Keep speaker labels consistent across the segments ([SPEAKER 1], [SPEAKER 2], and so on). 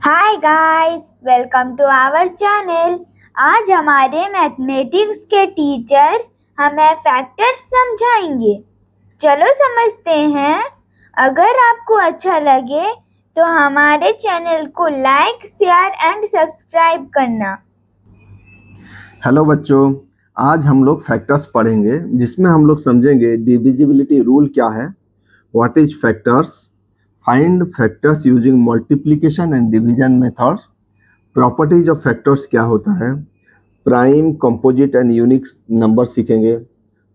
[SPEAKER 1] Hi guys, welcome to our channel. आज हमारे mathematics के टीचर हमें फैक्टर्स समझाएंगे। चलो समझते हैं। अगर आपको अच्छा लगे तो हमारे चैनल को लाइक, शेयर एंड सब्सक्राइब करना।
[SPEAKER 2] हेलो बच्चों, आज हम लोग फैक्टर्स पढ़ेंगे जिसमें हम लोग समझेंगे डिविजिबिलिटी रूल क्या है, what is factors, find factors using multiplication and division method, properties of factors क्या होता है, prime, composite and unique number सीखेंगे,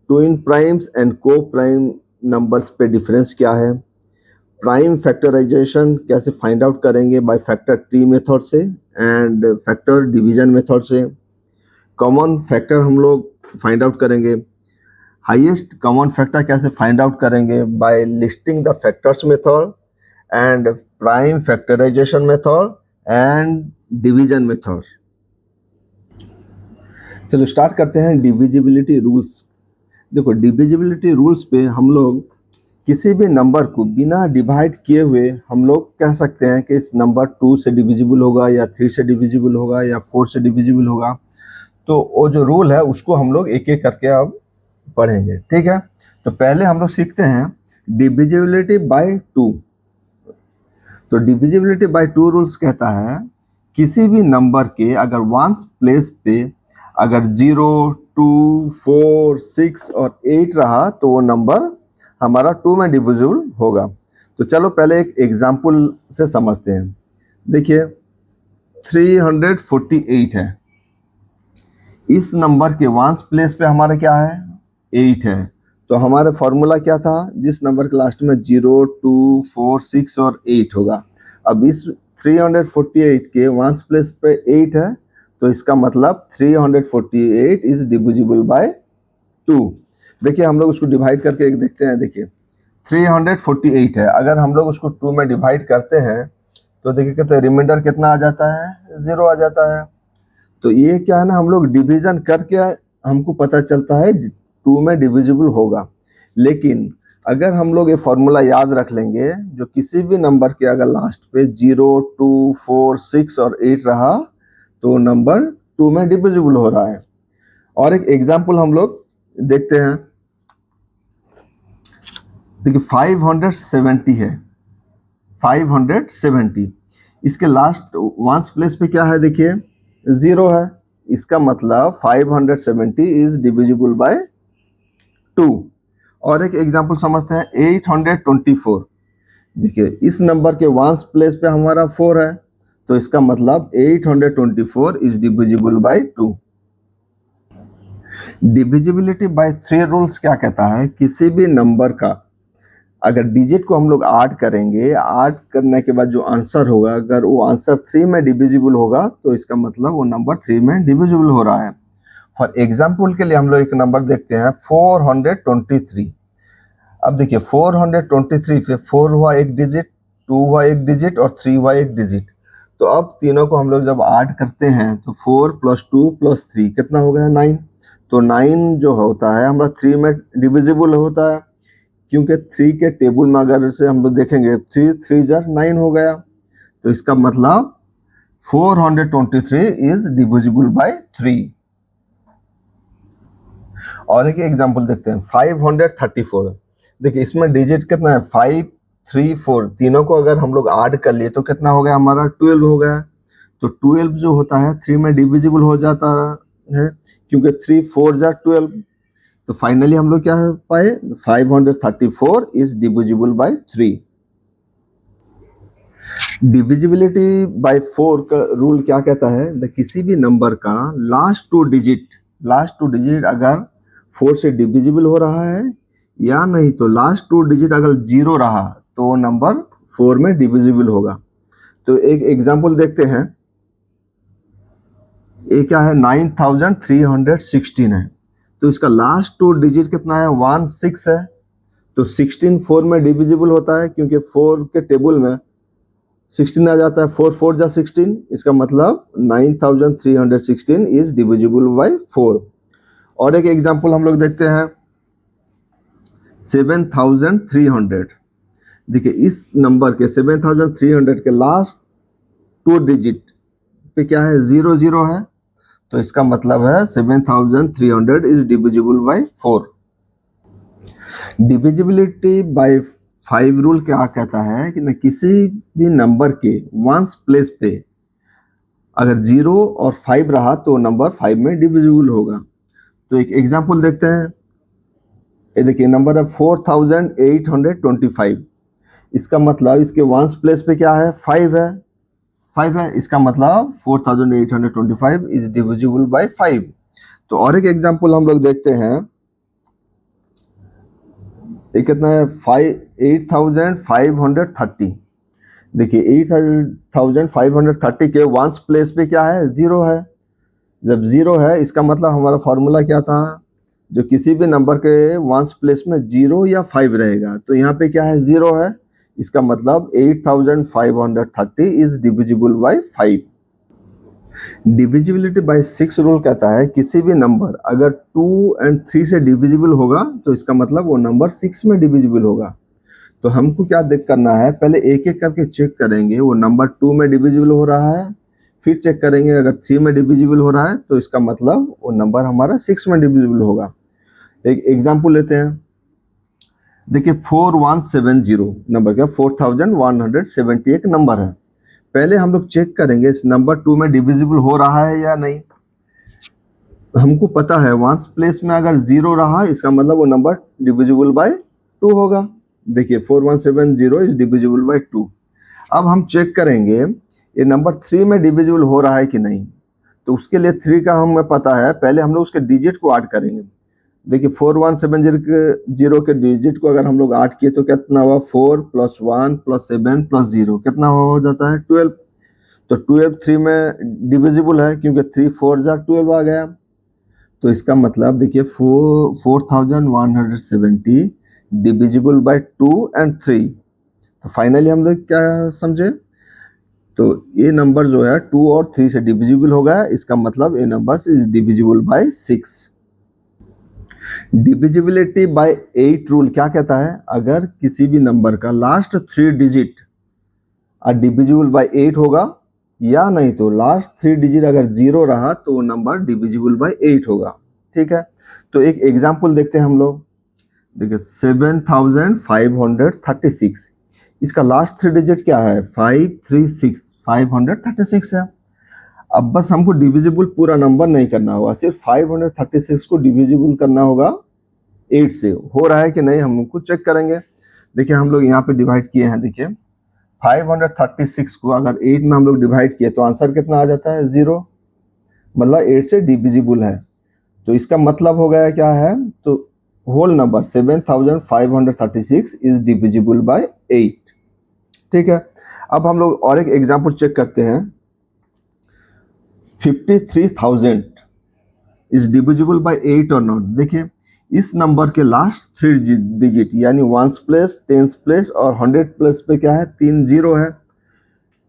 [SPEAKER 2] ट्विन प्राइम्स एंड को प्राइम नंबर्स पे डिफरेंस क्या है, प्राइम फैक्टराइजेशन कैसे फाइंड आउट करेंगे बाय फैक्टर ट्री मेथड से एंड फैक्टर डिवीजन मेथड से, कॉमन फैक्टर हम लोग फाइंड आउट करेंगे, हाईएस्ट कॉमन फैक्टर कैसे फाइंड आउट करेंगे bye listing the factors method and prime factorization method and division method. चलो start करते हैं डिविजिबिलिटी रूल्स। देखो, डिविजिबिलिटी रूल्स पे हम लोग किसी भी नंबर को बिना डिवाइड किए हुए हम लोग कह सकते हैं कि इस नंबर 2 से डिविजिबल होगा या 3 से डिविजिबल होगा या 4 से डिविजिबल होगा। तो वो जो रूल है उसको हम लोग एक एक करके अब पढ़ेंगे, ठीक है। तो पहले हम लोग सीखते हैं डिविजिबिलिटी बाय 2। तो डिविजिबिलिटी बाय 2 रूल्स कहता है किसी भी नंबर के अगर वंस प्लेस पे अगर 0, 2, 4, 6 और 8 रहा तो वो नंबर हमारा 2 में डिविजिबल होगा। तो चलो पहले एक एग्जांपल से समझते हैं। देखिए 348 है, इस नंबर के वंस प्लेस पे हमारा क्या है 8 है। तो हमारा फॉर्मूला क्या था, जिस नंबर के लास्ट में 0, 2, 4, 6 और 8 होगा। अब इस 348 के वंस प्लेस पे 8 है तो इसका मतलब 348 इज डिविजिबल बाय 2। देखिए हम लोग उसको डिवाइड करके एक देखते हैं। देखिए 348 है, अगर हम लोग उसको 2 में डिवाइड करते हैं तो देखिए कहते रिमाइंडर कितना आ जाता है, 0 आ जाता है। तो ये क्या है ना, हम लोग डिवीजन करके हमको पता चलता है 2 में डिविजिबल होगा। लेकिन अगर हम लोग ये फॉर्मूला याद रख लेंगे, जो किसी भी नंबर के अगर लास्ट पे 0, 2, 4, 6 और 8 रहा तो नंबर 2 में डिविजिबल हो रहा है। और एक एग्जांपल हम लोग देखते हैं। देखिए 570 है, 570 इसके लास्ट वंस प्लेस पे क्या है, देखिए 0 है। इसका मतलब 570 इज डिविजिबल बाय 2। और एक एग्जांपल समझते हैं 824। देखिए इस नंबर के वंस प्लेस पे हमारा 4 है तो इसका मतलब 824 is divisible bye 2। Divisibility bye 3 rules क्या कहता है, किसी भी नंबर का अगर डिजिट को हम लोग ऐड करेंगे, ऐड करने के बाद जो आंसर होगा अगर वो आंसर 3 में डिविजिबल होगा तो इसका मतलब वो नंबर 3 में डिविजिबल हो रहा है। फॉर एग्जांपल के लिए हम लोग एक नंबर देखते हैं 423। अब देखिए 423 पे 4 हुआ एक डिजिट, 2 हुआ एक डिजिट और 3 हुआ एक डिजिट। तो अब तीनों को हम लोग जब ऐड करते हैं तो 4 + 2 + 3 कितना हो गया 9। तो 9 जो होता है हमारा 3 में डिविजिबल होता है, क्योंकि 3 के टेबल में अगर से हम लोग देखेंगे 3 3 जार 9 हो गया। तो इसका मतलब 423 इज डिविजिबल बाय 3। और एक एग्जांपल देखते हैं 534। देखिए इसमें डिजिट कितना है 5, 3, 4, तीनों को अगर हम लोग ऐड कर लिए तो कितना हो गया हमारा 12 हो गया। तो 12 जो होता है 3 में डिविजिबल हो जाता है, क्योंकि 3 4 जार 12। तो फाइनली हम लोग क्या पाए, 534 is divisible bye 3। Divisibility bye 4 का रूल क्या कहता है, किसी भी नंबर का लास्ट टू डिजिट अगर 4 से डिविजिबल हो रहा है या नहीं, तो लास्ट टू डिजिट अगर 0 रहा तो नंबर 4 में डिविजिबल होगा। तो एक एग्जांपल देखते हैं। ये क्या है 9316 है, तो इसका लास्ट टू डिजिट कितना है 16 है। तो 16 4 में डिविजिबल होता है, क्योंकि 4 के टेबल में 16 आ जाता है, 4 4 जा 16। इसका मतलब 9316 इज डिविजिबल बाय 4। और एक एग्जांपल हम लोग देखते हैं 7300। देखिए इस नंबर के 7300 के लास्ट 2 डिजिट पे क्या है, 0 0 है, तो इसका मतलब है 7300 is divisible bye 4। Divisibility bye 5 rule क्या कहता है कि न किसी भी नंबर के वंस प्लेस पे अगर 0 और 5 रहा तो नंबर 5 में डिविजिबल होगा। तो एक एग्जांपल देखते हैं। ये देखिए नंबर है 4825। इसका मतलब इसके वंस प्लेस पे क्या है, 5 है, 5 है, इसका मतलब 4825 इज डिविजिबल बाय 5। तो और एक एग्जांपल हम लोग देखते हैं। ये कितना है, 8530। देखिए 8530 के वंस प्लेस पे क्या है, 0 है। जब 0 है इसका मतलब हमारा फॉर्मूला क्या था, जो किसी भी नंबर के वंस प्लेस में 0 या 5 रहेगा, तो यहाँ पे क्या है, 0 है, इसका मतलब 8530 is divisible bye 5। Divisibility bye 6 rule कहता है किसी भी नंबर अगर 2 और 3 से डिविजिबल होगा तो इसका मतलब वो नंबर 6 में डिविजिबल होगा। तो हमको क्या देख करना है, पहले एक एक करके चेक करेंगे वो नंबर 2 में डिविजिबल हो रहा है, फिर चेक करेंगे अगर 3 में डिविजिबल हो रहा है तो इसका मतलब वो नंबर हमारा 6 में डिविजिबल होगा। एक एग्जांपल लेते हैं। देखिए 4170 नंबर क्या, 4170 एक नंबर है। पहले हम लोग चेक करेंगे इस नंबर 2 में डिविजिबल हो रहा है या नहीं। हमको पता है वंस प्लेस में अगर 0 रहा इसका मतलब वो नंबर डिविजिबल बाय 2 होगा। देखिए 4170 इज डिविजिबल बाय 2। अब हम चेक करेंगे ये नंबर 3 में डिविजिबल हो रहा है कि नहीं। तो उसके लिए 3 का हमें पता है, पहले हम लोग उसके डिजिट को ऐड करेंगे। देखिए 4170 के डिजिट को अगर हम लोग ऐड किए तो कितना हुआ, 4 + 1 + 7 + 0 कितना हो जाता है, 12। तो 12 3 में डिविजिबल है क्योंकि 3 4 जा 12 आ गया। तो इसका मतलब देखिए 4170 डिविजिबल बाय 2 और 3। तो फाइनली हम लोग क्या समझे, तो ये नंबर जो है 2 और 3 से डिविजिबल हो गया, इसका मतलब ये number is divisible bye 6। Divisibility bye 8 rule क्या कहता है, अगर किसी भी नंबर का लास्ट 3 डिजिट डिविजिबल बाय 8 होगा या नहीं तो लास्ट 3 डिजिट अगर 0 रहा तो वो नंबर डिविजिबल बाय 8 होगा। ठीक है, तो एक एग्जांपल देखते हैं हम लोग। देखिए 7536, इसका लास्ट 3 डिजिट क्या है, 536, 536 है। अब बस हमको डिविजिबल पूरा नंबर नहीं करना होगा, सिर्फ 536 को डिविजिबल करना होगा 8 से। हो रहा है कि नहीं हमको चेक करेंगे। देखिए हम लोग यहाँ पे डिवाइड किए हैं। देखिए 536 को अगर 8 में हम लोग डिवाइड किए तो आंसर कितना आ जाता है, 0, मतलब 8 से डिविजिबल है। तो इसका मतलब हो गया क्या है, तो whole number 7536 is divisible by 8। ठीक है, अब हम लोग और एक एग्जांपल चेक करते हैं। 53,000 इज डिविजिबल बाय 8 और नॉट। देखिए इस नंबर के लास्ट 3 डिजिट यानी वंस प्लेस, टेंस प्लेस और 100 प्लेस पे क्या है, 3 0 है।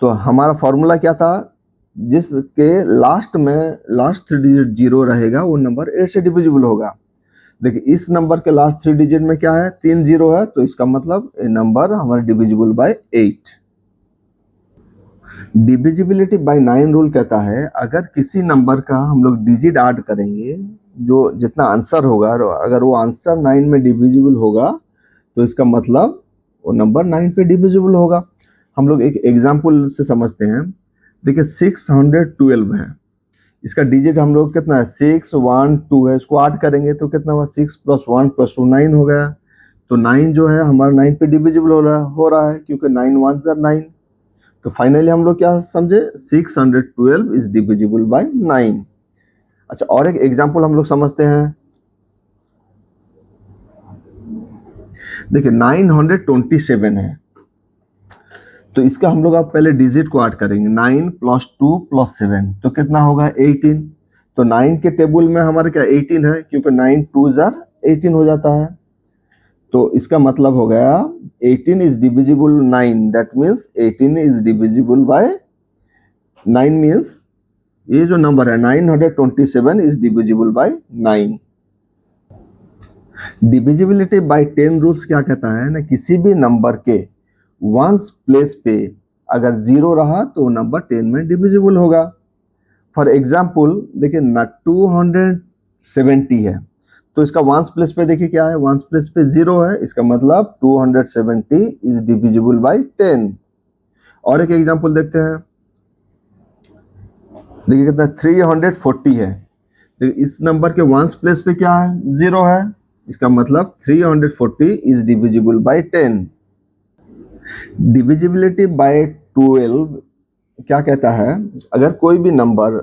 [SPEAKER 2] तो हमारा फॉर्मूला क्या था, जिसके लास्ट में लास्ट 3 डिजिट 0 रहेगा वो नंबर 8 से डिविजिबल होगा। देखिए इस नंबर के लास्ट 3 डिजिट में क्या है, 3 0 है, तो इसका मतलब ये नंबर हमारा divisible by 8। Divisibility bye 9 rule कहता है अगर किसी नंबर का हम लोग डिजिट ऐड करेंगे, जो जितना आंसर होगा अगर वो आंसर 9 में डिविजिबल होगा तो इसका मतलब वो नंबर 9 पे डिविजिबल होगा। हम लोग एक एग्जांपल से समझते हैं। देखिए 612 है, इसका डिजिट हम लोग कितना है, 6 1 2 है, इसको ऐड करेंगे तो कितना हुआ, 6 + 1 + 2 9 हो गया। तो 9 जो है हमारा 9 पे डिविजिबल हो रहा है क्योंकि 9 1 ज़ा 9। तो फाइनली हम लोग क्या समझे, 612 इज डिविजिबल बाय 9। अच्छा और एक एग्जांपल हम लोग समझते हैं। देखिए 927 है, तो इसका हम लोग अब पहले डिजिट को ऐड करेंगे। 9 + 2 + 7 तो कितना होगा, 18। तो 9 के टेबल में हमारा क्या 18 है क्योंकि 9 2 ज़ा 18 हो जाता है। तो इसका मतलब हो गया 18 is divisible 9, that means 18 is divisible bye 9 means ये जो नंबर है 927 is divisible bye 9। Divisibility bye 10 rules क्या कहता है ना, किसी भी नंबर के वंस प्लेस पे अगर 0 रहा तो नंबर 10 में डिविजिबल होगा। फॉर एग्जाम्पल देखिए ना 270 है, तो इसका वंस प्लेस पे देखिए क्या है, वंस प्लेस पे 0 है, इसका मतलब 270 इज डिविजिबल बाय 10। और एक एग्जाम्पल देखते हैं, देखिए कितना 340 है, देखिए इस नंबर के वंस प्लेस पे क्या है, 0 है, इसका मतलब 340 is divisible bye 10। Divisibility bye 12 क्या कहता है, अगर कोई भी नंबर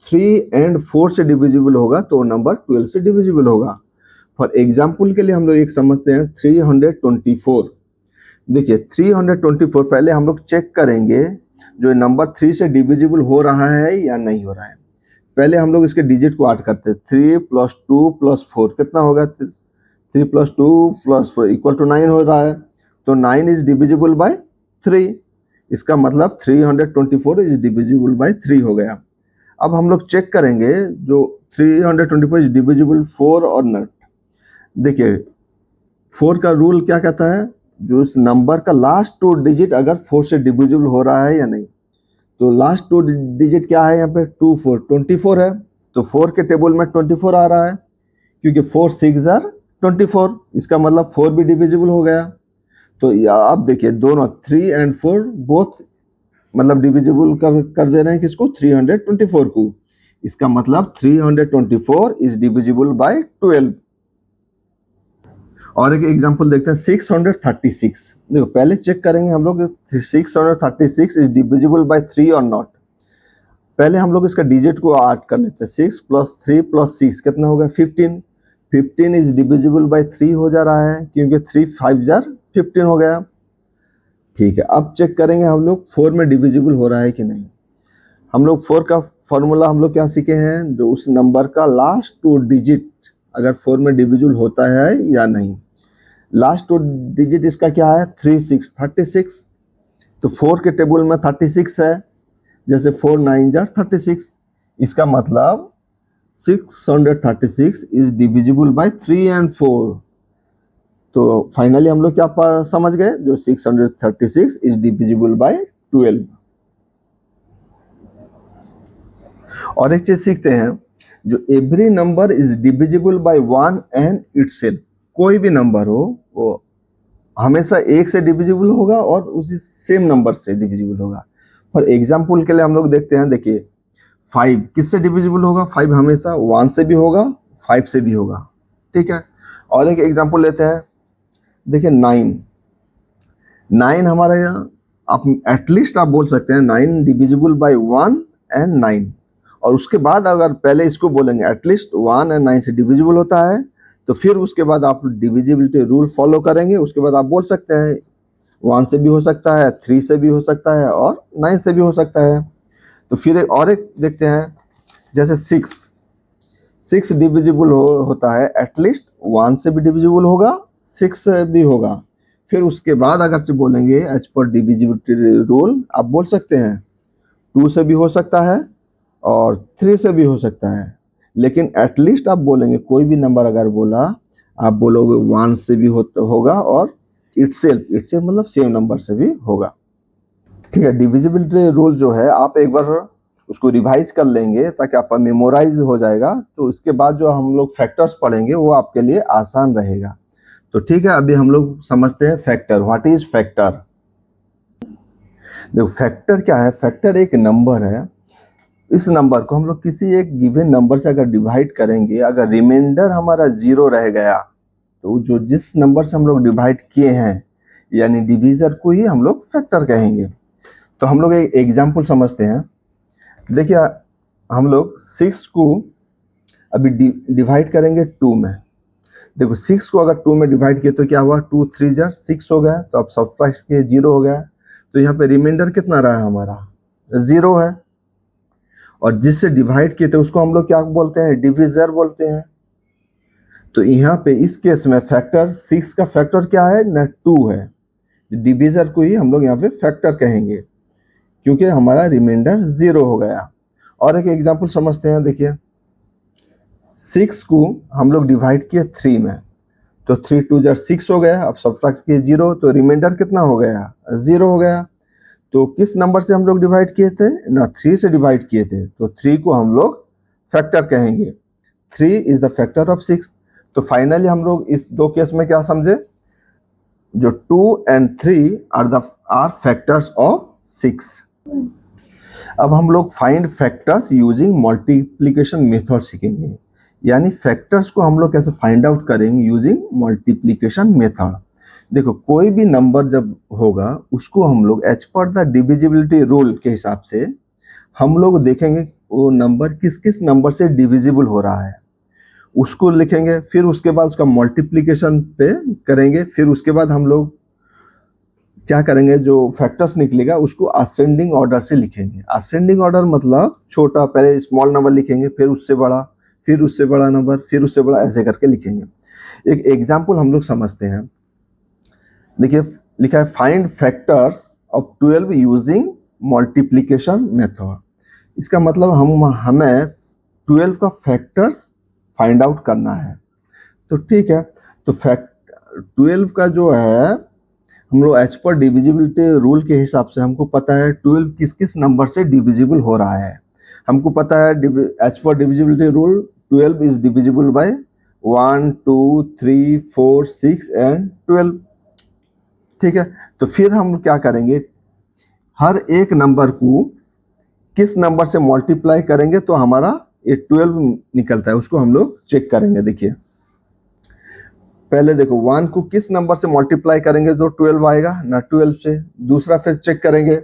[SPEAKER 2] 3 और 4 से डिविजिबल होगा तो नंबर 12 से डिविजिबल होगा। फॉर एग्जाम्पल के लिए हम लोग एक समझते हैं 324। देखिए 324 पहले हम लोग चेक करेंगे जो नंबर 3 से डिविजिबल हो रहा है या नहीं हो रहा है। पहले हम लोग इसके डिजिट को ऐड करते हैं, 3 + 2 + 4 कितना होगा, 3 + 2 + 4 इक्वल टू 9 हो रहा है, तो 9 इज डिविजिबल बाय 3, इसका मतलब 324 इज डिविजिबल बाय 3 हो गया। अब हम लोग चेक करेंगे जो 324 इज डिविजिबल 4 और नॉट। देखिए 4 का रूल क्या कहता है, जो इस नंबर का लास्ट 2 डिजिट अगर 4 से डिविजिबल हो रहा है या नहीं, तो लास्ट 2 डिजिट क्या है यहाँ पे, 2 4 24 है, तो 4 के टेबल में 24 आ रहा है, क्योंकि 4 6 are 24, इसका मतलब 4 भी डिविजिबल हो गया। तो अब देखिए दोनों 3 और 4 बोथ मतलब डिविजिबल कर दे रहे हैं किसको, 324 को, इसका मतलब 324 इज डिविजिबल बाय 12। और एक एग्जांपल देखते हैं 636। देखो पहले चेक करेंगे हम लोग 636 इज डिविजिबल बाय 3 और नॉट। पहले हम लोग इसका डिजिट को ऐड कर लेते हैं, 6 + 3 + 6 कितना होगा, 15। 15 इज डिविजिबल बाय 3 हो जा रहा है, क्योंकि 3 5 jar 15 हो गया। ठीक है, अब चेक करेंगे हम लोग 4 में डिविजिबल हो रहा है कि नहीं। हम लोग 4 का फॉर्मूला हम लोग क्या सीखे हैं, जो उस नंबर का लास्ट 2 डिजिट अगर 4 में डिविजिबल होता है या नहीं। लास्ट 2 डिजिट इसका क्या है, 36, तो 4 के टेबल में 36 है, जैसे 4 9 jar 36, इसका मतलब 636 इज डिविजिबल बाय 3 और 4। तो फाइनली हम लोग क्या समझ गए, जो 636 इज डिविजिबल बाय 12। और एक चीज सीखते हैं, जो every number is divisible by 1 and itself. कोई भी नंबर हो वो हमेशा 1 से डिविजिबल होगा और उसी सेम नंबर से डिविजिबल होगा। फॉर एग्जाम्पल के लिए हम लोग देखते हैं, देखिए 5 किससे डिविजिबल होगा, 5 हमेशा 1 से भी होगा 5 से भी होगा। ठीक है, और एक एग्जाम्पल लेते हैं, देखिए 9 हमारे यहाँ आप एटलीस्ट आप बोल सकते हैं 9 डिविजिबल बाय 1 एंड 9, और उसके बाद अगर पहले इसको बोलेंगे एटलीस्ट 1 और 9 से डिविजिबल होता है, तो फिर उसके बाद आप डिविजिबिलिटी रूल फॉलो करेंगे, उसके बाद आप बोल सकते हैं 1 से भी हो सकता है, 3 से भी हो सकता है और 9 से भी हो सकता है। तो फिर एक देखते हैं, जैसे 6 डिविजिबल होता है, एटलीस्ट 1 से भी डिविजिबल होगा 6 से भी होगा। फिर उसके बाद अगर से बोलेंगे एज पर डिविजिबिलिटी रूल, आप बोल सकते हैं 2 से भी हो सकता है और 3 से भी हो सकता है, लेकिन एटलीस्ट आप बोलेंगे कोई भी नंबर अगर बोला, आप बोलोगे 1 से भी होगा और इटसेल्फ मतलब सेम नंबर से भी होगा। ठीक है, डिविजिबिलिटी रूल जो है आप एक बार उसको रिवाइज कर लेंगे ताकि आपका मेमोराइज हो जाएगा, तो इसके बाद जो हम लोग फैक्टर्स पढ़ेंगे वो आपके लिए आसान रहेगा। तो ठीक है, अभी हम लोग समझते हैं फैक्टर। What is factor. देखो फैक्टर क्या है, फैक्टर एक नंबर है, इस नंबर को हम लोग किसी एक गिवन नंबर से अगर डिवाइड करेंगे, अगर रिमाइंडर हमारा 0 रह गया, तो जो जिस नंबर से हम लोग डिवाइड किए हैं यानी डिवीजर को ही हम लोग फैक्टर कहेंगे। तो हम लोग एक एग्जाम्पल समझते हैं, देखिए हम लोग 6 को अभी डिवाइड करेंगे 2 में। देखो 6 को अगर 2 में डिवाइड किए तो क्या हुआ, 2 3 jar 6 हो गया, तो अब सब्ट्रैक्ट किए 0 हो गया, तो यहाँ पे रिमाइंडर कितना रहा हमारा, 0 है। और जिससे डिवाइड किए थे उसको हम लोग क्या बोलते हैं, डिविजर बोलते हैं। तो यहाँ पे इस केस में फैक्टर 6 का फैक्टर क्या है ना, 2 है, डिविजर को ही हम लोग यहाँ पे फैक्टर कहेंगे क्योंकि हमारा रिमाइंडर 0 हो गया। और एक एग्जांपल समझते हैं, देखिए 6 को हम लोग डिवाइड किए 3 में, तो 3 2 jar 6 हो गया, अब सब्ट्रैक्ट किए 0, तो रिमाइंडर कितना हो गया, 0 हो गया। तो किस नंबर से हम लोग डिवाइड किए थे ना, 3 से डिवाइड किए थे, तो 3 को हम लोग फैक्टर कहेंगे। 3 इज द फैक्टर ऑफ 6। तो फाइनली हम लोग इस दो केस में क्या समझे, जो 2 and 3 आर फैक्टर्स ऑफ 6। अब हम लोग find factors using multiplication method सीखेंगे, यानी फैक्टर्स को हम लोग कैसे फाइंड आउट करेंगे यूजिंग मल्टीप्लिकेशन मेथड। देखो, कोई भी नंबर जब होगा उसको हम लोग as per the divisibility rule के हिसाब से हम लोग देखेंगे वो नंबर किस किस नंबर से डिविजिबल हो रहा है, उसको लिखेंगे, फिर उसके बाद उसका मल्टीप्लिकेशन पे करेंगे, फिर उसके बाद हम लोग क्या करेंगे, जो फैक्टर्स निकलेगा उसको असेंडिंग ऑर्डर से लिखेंगे। असेंडिंग ऑर्डर मतलब छोटा, पहले स्मॉल नंबर लिखेंगे, फिर उससे बड़ा, फिर उससे बड़ा नंबर, फिर उससे बड़ा, ऐसे करके लिखेंगे। एक एग्जाम्पल हम लोग समझते हैं। देखिए, लिखा है find factors of 12 using multiplication method. इसका मतलब हमें 12 का फैक्टर्स फाइंड आउट करना है। तो ठीक है, तो 12 का जो है हम लोग एज पर डिविजिबिलिटी रूल के हिसाब से हमको पता है 12 किस किस नंबर से डिविजिबल हो रहा है। हमको पता है as per divisibility rule 12 is divisible by 1, 2, 3, 4, 6 and 12। ठीक है, तो फिर हम क्या करेंगे, हर एक नंबर को किस नंबर से मल्टीप्लाई करेंगे तो हमारा ये 12 निकलता है, उसको हम लोग चेक करेंगे। देखिए, पहले देखो 1 को किस नंबर से मल्टीप्लाई करेंगे तो 12 आएगा ना, 12 से। दूसरा फिर चेक करेंगे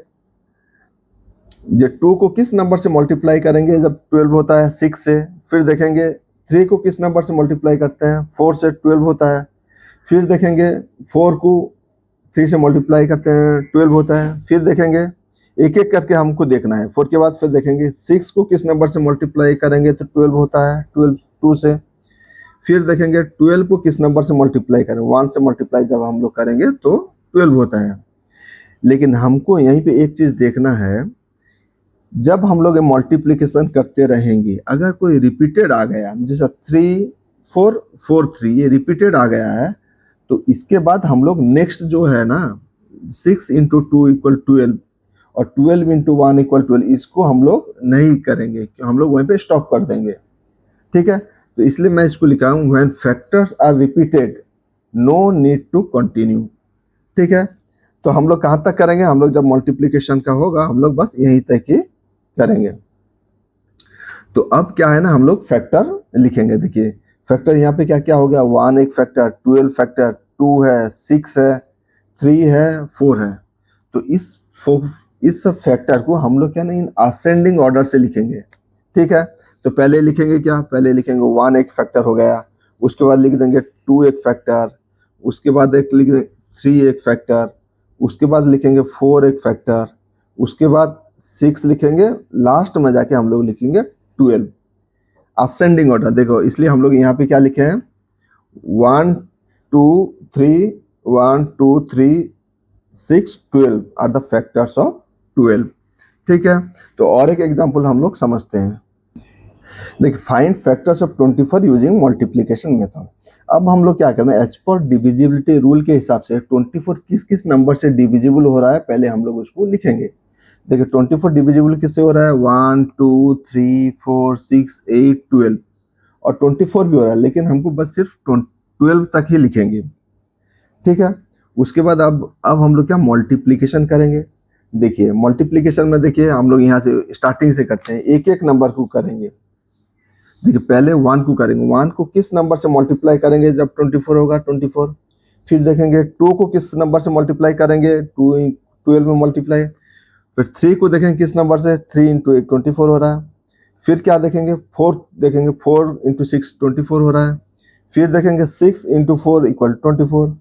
[SPEAKER 2] ये 2 को किस नंबर से मल्टीप्लाई करेंगे जब 12 होता है, 6 से। फिर देखेंगे 3 को किस नंबर से मल्टीप्लाई करते हैं, 4 से 12 होता है। फिर देखेंगे 4 को 3 से मल्टीप्लाई करते हैं, 12 होता है। फिर देखेंगे, एक एक करके हमको देखना है। 4 के बाद फिर देखेंगे 6 को किस नंबर से मल्टीप्लाई करेंगे तो 12 होता है, 12 2 से। फिर देखेंगे 12 को किस नंबर से मल्टीप्लाई करें, 1 से मल्टीप्लाई जब हम लोग करेंगे तो 12 होता है। लेकिन हमको यहीं पे एक चीज देखना है, जब हम लोग मल्टीप्लिकेशन करते रहेंगे, अगर कोई रिपीटेड आ गया, जैसा 3 4 4 3 ये रिपीटेड आ गया है, तो इसके बाद हम लोग नेक्स्ट जो है ना 6 × 2 = 12 और 12 × 1 = 12, इसको हम लोग नहीं करेंगे, हम लोग वहीं पे स्टॉप कर देंगे। ठीक है, तो इसलिए मैं इसको लिखा हूँ when factors are repeated no need to continue. ठीक है, तो हम लोग कहाँ तक करेंगे, हम लोग जब मल्टीप्लिकेशन का होगा हम लोग बस यहीं तक ही करेंगे। तो अब क्या है ना, हम लोग फैक्टर लिखेंगे। देखिए, फैक्टर यहाँ पे क्या क्या हो गया, 1 एक फैक्टर, 12 फैक्टर, 2 है, 6 है, 3 है, 4 है। तो इस सब फैक्टर को हम लोग क्या नहीं असेंडिंग ऑर्डर से लिखेंगे। ठीक है, तो पहले लिखेंगे क्या, पहले लिखेंगे 1 एक फैक्टर हो गया, उसके बाद लिख देंगे 2 एक फैक्टर, उसके बाद एक लिख देंगे 3 एक फैक्टर, उसके बाद लिखेंगे 4 एक फैक्टर, उसके बाद 6 लिखेंगे, लास्ट में जाके हम लोग लिखेंगे 12 असेंडिंग ऑर्डर। देखो, इसलिए हम लोग यहाँ पे क्या लिखे हैं 1 2 3 1 2 3 6 12 आर द फैक्टर्स ऑफ 12। ठीक है, तो और एक एग्जांपल हम लोग समझते हैं। देखिए, find factors of 24 using multiplication method. अब हम लोग क्या करना है, एज पर डिविजिबिलिटी रूल के हिसाब से 24 किस किस नंबर से डिविजिबल हो रहा है पहले हम लोग उसको लिखेंगे। देखिए, 24 डिविजिबल किससे हो रहा है, 1 2 3 4 6 8 12 और 24 भी हो रहा है, लेकिन हमको बस सिर्फ 12 तक ही लिखेंगे। ठीक है, उसके बाद अब हम लोग क्या मल्टीप्लिकेशन करेंगे। देखिए, मल्टीप्लिकेशन में देखिए हम लोग यहाँ से स्टार्टिंग से करते हैं, एक एक नंबर को करेंगे। देखिए, पहले 1 को करेंगे, 1 को किस नंबर से मल्टीप्लाई करेंगे जब 24 होगा, 24। फिर देखेंगे 2 को किस नंबर से मल्टीप्लाई करेंगे, 2 12 में मल्टीप्लाई। फिर 3 को देखेंगे किस नंबर से, 3 × 8 24 हो रहा है। फिर क्या देखेंगे, 4 देखेंगे, 4 × 6 24 हो रहा है। फिर देखेंगे 6 × 4 = 24।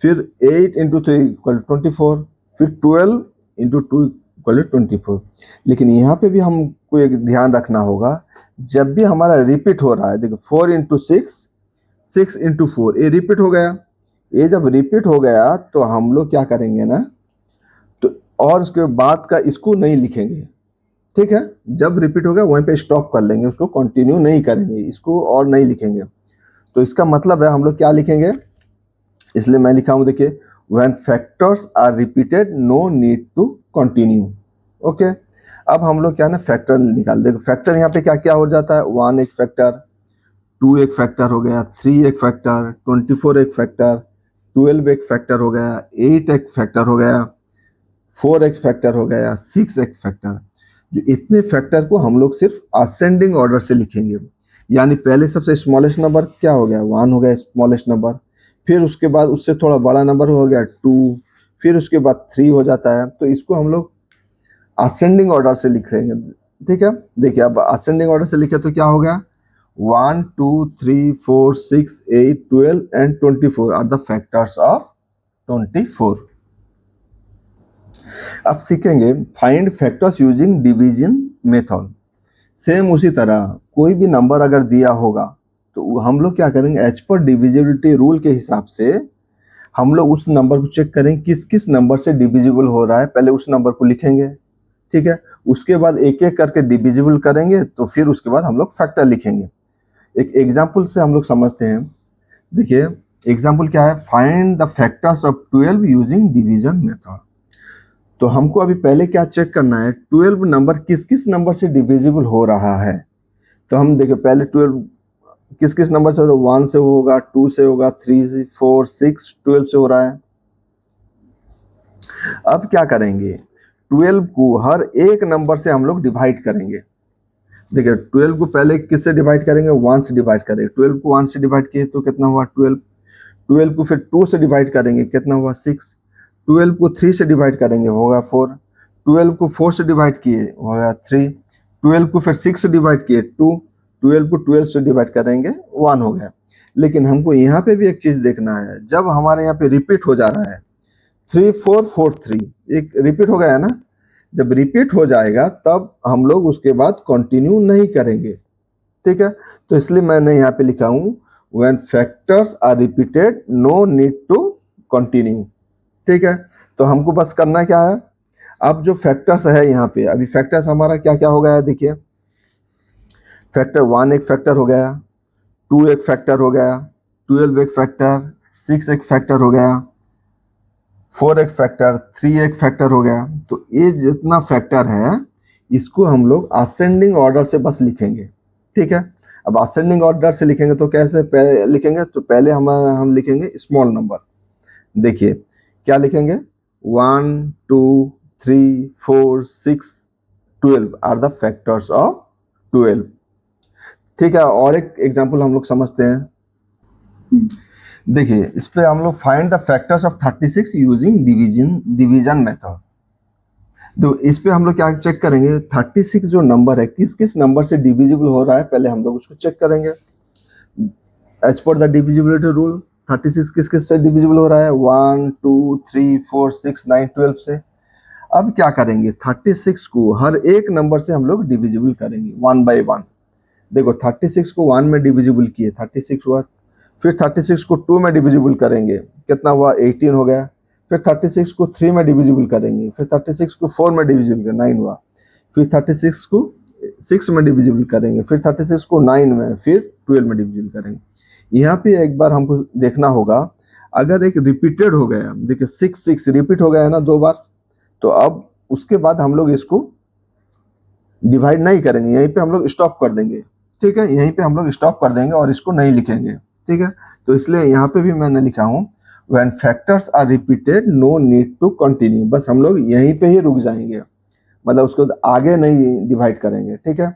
[SPEAKER 2] फिर 8 × 3 = 24। फिर 12 × 2 = 24। लेकिन यहाँ पे भी हमको एक ध्यान रखना होगा, जब भी हमारा रिपीट हो रहा है, देखो 4 × 6 6 × 4 ये रिपीट हो गया। ये जब रिपीट हो गया तो हम लोग क्या करेंगे ना, तो और उसके बाद का इसको नहीं लिखेंगे। ठीक है, जब रिपीट हो गया वहीं पे स्टॉप कर लेंगे, उसको कंटिन्यू नहीं करेंगे, इसको और नहीं लिखेंगे। तो इसका मतलब है हम लोग क्या लिखेंगे, इसलिए मैं लिखा हूँ, देखिए when factors are repeated no need to continue. Okay, अब हम लोग क्या ना फैक्टर निकाल। देखो फैक्टर यहाँ पे क्या क्या हो जाता है, 1 एक फैक्टर, 2 एक फैक्टर हो गया, 3 एक फैक्टर, 24 एक फैक्टर, 12 एक फैक्टर हो गया, 8 एक फैक्टर हो गया, 4 एक फैक्टर हो गया, 6 एक फैक्टर। जो इतने फैक्टर को हम लोग सिर्फ असेंडिंग ऑर्डर से लिखेंगे। यानी पहले सबसे स्मॉलेस्ट नंबर क्या हो गया, 1 हो गया स्मॉलेस्ट नंबर, फिर उसके बाद उससे थोड़ा बड़ा नंबर हो गया 2, फिर उसके बाद 3 हो जाता है। तो इसको हम लोग असेंडिंग ऑर्डर से लिखेंगे। ठीक है, देखिए अब असेंडिंग ऑर्डर से लिखे तो क्या हो गया, 1 2 3 4 6 8 12 and 24 are the factors of 24। अब सीखेंगे find factors using division method. Same उसी तरह कोई भी नंबर अगर दिया होगा तो हम लोग क्या करेंगे, एज पर डिविजिबिलिटी रूल के हिसाब से हम लोग उस नंबर को चेक करेंगे किस किस नंबर से डिविजिबल हो रहा है, पहले उस नंबर को लिखेंगे। ठीक है, उसके बाद एक एक करके डिविजिबल करेंगे, तो फिर उसके बाद हम लोग फैक्टर लिखेंगे। एक एग्जाम्पल से हम लोग समझते हैं। देखिए एग्जाम्पल क्या है, find the factors of 12 using division method. तो हमको अभी पहले क्या चेक करना है, 12 नंबर किस किस नंबर से डिविजिबल हो रहा है। तो हम देखिए पहले 12 किस किस नंबर से हो रहा है, 1 से होगा, 2 से होगा, 3 से, 4 6 12 से हो रहा है। अब क्या करेंगे, 12 को हर एक नंबर से हम लोग डिवाइड करेंगे। देखिए 12 को पहले किससे डिवाइड करेंगे, 1 से डिवाइड करेंगे। 12 को 1 से डिवाइड किए तो कितना हुआ 12। 12 को फिर 2 से डिवाइड करेंगे, कितना हुआ 6। 12 को 3 से डिवाइड करेंगे, होगा 4। 12 को 4 से डिवाइड किए, होगा 3। 12 को फिर 6 से डिवाइड किए 2। 12 को 12 से डिवाइड करेंगे 1 हो गया। लेकिन हमको यहाँ पे भी एक चीज देखना है, जब हमारे यहाँ पे रिपीट हो जा रहा है 3 4 4 3, एक रिपीट हो गया है ना, जब रिपीट हो जाएगा तब हम लोग उसके बाद कंटिन्यू नहीं करेंगे। ठीक है, तो इसलिए मैंने यहाँ पे लिखा हूँ when factors are repeated no need to continue. ठीक है, तो हमको बस करना क्या है, अब जो फैक्टर्स है यहाँ पे, अभी फैक्टर्स हमारा क्या क्या हो गया है, देखिए फैक्टर 1 एक फैक्टर हो गया, 2 एक फैक्टर हो गया, 12 एक फैक्टर, 6 एक फैक्टर हो गया, 4 एक फैक्टर, 3 एक फैक्टर हो गया। तो ये जितना फैक्टर है इसको हम लोग असेंडिंग ऑर्डर से बस लिखेंगे। ठीक है, अब असेंडिंग ऑर्डर से लिखेंगे तो कैसे लिखेंगे, तो पहले हम लिखेंगे स्मॉल नंबर। देखिए क्या लिखेंगे, 1 2 3 4 6 12 आर द फैक्टर्स ऑफ 12। ठीक है, और एक एग्जांपल हम लोग समझते हैं। देखिए इस पे हम लोग find the factors of 36 using division method. तो इस पे हम लोग क्या चेक करेंगे, 36 जो नंबर है किस किस नंबर से डिविजिबल हो रहा है, पहले हम लोग उसको चेक करेंगे। As per the divisibility rule 36 किस किस से डिविजिबल हो रहा है, 1 2 3 4 6 9 12 से। अब क्या करेंगे, 36 को हर एक नंबर से हम लोग डिविजिबल करेंगे 1 बाय 1। देखो 36 को 1 में डिविजिबल किए 36 हुआ, फिर 36 को 2 में डिविजिबल करेंगे, कितना हुआ 18 हो गया। फिर 36 को 3 में डिविजिबल करेंगे, फिर 36 को 4 में डिविजिबल करेंगे 9 हुआ, फिर 36 को 6 में डिविजिबल करेंगे, फिर 36 को 9 में, फिर 12 में डिविजिबल करेंगे। यहाँ पे एक बार हमको देखना होगा, अगर एक रिपीटेड हो गया, देखिए 6 6 रिपीट हो गया है ना 2 बार, तो अब उसके बाद हम लोग इसको डिवाइड नहीं करेंगे, यहीं पे हम लोग स्टॉप कर देंगे। ठीक है, यहीं पे हम लोग स्टॉप कर देंगे और इसको नहीं लिखेंगे। ठीक है, तो इसलिए यहाँ पे भी मैंने लिखा हूँ when factors are repeated no need to continue, बस हम लोग यहीं पे ही रुक जाएंगे, मतलब उसको आगे नहीं डिवाइड करेंगे। ठीक है,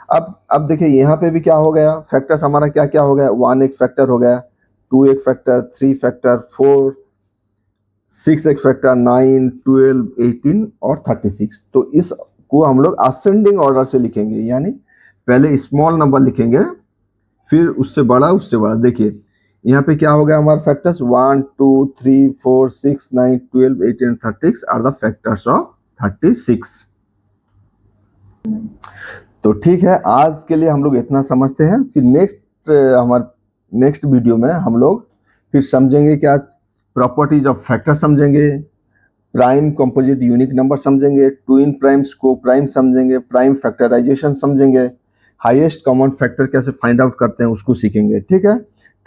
[SPEAKER 2] अब देखिए यहाँ पे भी क्या हो गया, फैक्टर्स हमारा क्या क्या हो गया, 1 एक फैक्टर हो गया, 2 एक फैक्टर, 3 फैक्टर, 4 6 एक फैक्टर, 9 12 18 और 36। तो इसको हम लोग असेंडिंग ऑर्डर से लिखेंगे, यानी पहले स्मॉल नंबर लिखेंगे फिर उससे बड़ा। देखिए यहाँ पे क्या हो गया हमारा factors, 1 2 3 4 6 9 12 18 36 are the factors of 36। तो ठीक है, आज के लिए हम लोग इतना समझते हैं। फिर नेक्स्ट वीडियो में हम लोग फिर समझेंगे क्या, प्रॉपर्टीज ऑफ फैक्टर समझेंगे, प्राइम कंपोजिट यूनिक नंबर समझेंगे, ट्विन प्राइम्स को प्राइम समझेंगे, प्राइम फैक्टराइजेशन समझेंगे, हाईएस्ट कॉमन फैक्टर कैसे फाइंड आउट करते हैं उसको सीखेंगे, ठीक है।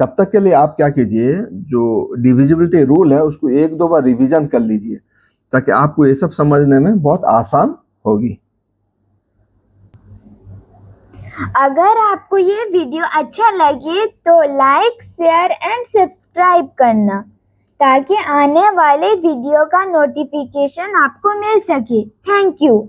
[SPEAKER 2] तब तक के लिए आप क्या कीजिए, जो डिविजिबिलिटी रूल है उसको एक दो बार रिवीजन कर लीजिए, ताकि आपको ये सब समझने में बहुत आसान होगी।
[SPEAKER 1] अगर आपको ये वीडियो अच्छा लगे तो लाइक, शेयर एंड सब्सक्राइब करना, ताकि आने वाले वीडियो का नोटिफिकेशन आपको मिल सके। Thank you.